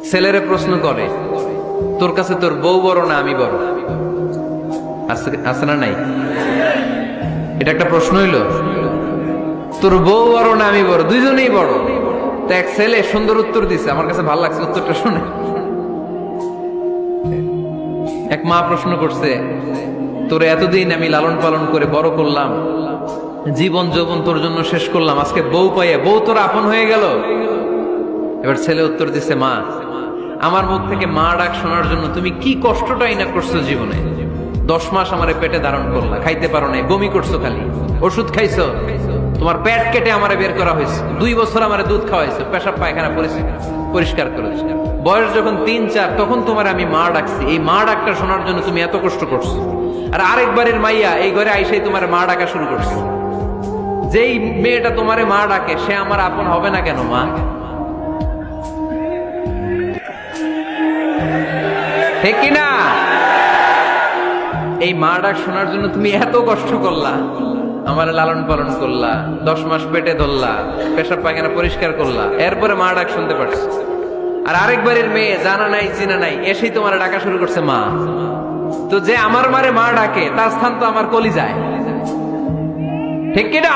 ছেলেরে প্রশ্ন করে, তোর কাছে তোর বউ বড় না আমি বড়? আছে না নাই? এটা একটা প্রশ্ন হইলো। তোর বউ বড় না আমি বড়? দুইজনেই বড়। তো এক ছেলে সুন্দর উত্তর দিছে, আমার কাছে ভালো লাগছে উত্তরটা শুনে। এক মা প্রশ্ন করছে, তোরে এতদিন আমি লালন পালন করে বড় করলাম, জীবন যৌবন তোর জন্য শেষ করলাম, আজকে বউ পাইয়ে বউ তোর আপন হয়ে গেল। এবার ছেলে উত্তর দিছে, মা, আমার মুখ থেকে মা ডাক শোনার জন্য তুমি কি কষ্টটাই না করছো জীবনে। 10 মাস আমারে পেটে ধারণ করলা, খাইতে পারো নাই, বমি করছো, খালি ওষুধ খাইছো, তোমার পেট কেটে আমারে বের করা হয়েছে, 2 বছর আমারে দুধ খাওয়াইছো, পেশাব পায়খানা পরিষ্কার করেছো। বয়স যখন 3-4 তখন তোমার আমি মা ডাকছি, এই মা ডাকটা শোনার জন্য তুমি এত কষ্ট করছো। আর আরেকবারের মাইয়া এই ঘরে আইসাই তোমার মা ডাকা শুরু করছে। যেই মেয়েটা তোমারে মা ডাকে সে আমার আপন হবে না কেন মা? ঠিক কিনা? এই মা ডাক শোনার জন্য তুমি এত কষ্ট করলা, আমার লালন পালন করলা, 10 মাস পেটে ধরলা, পেশাব পায়খানা পরিষ্কার করলা, এরপরে মা ডাক শুনতে পারছো। আর আরেকবারের মেয়ে জানা নাই চিনা নাই এসেই তোমার ডাকা শুরু করছে মা। তো যে আমার মারে মা ডাকে তার স্থান তো আমার কলিজায়। ঠিক কিনা?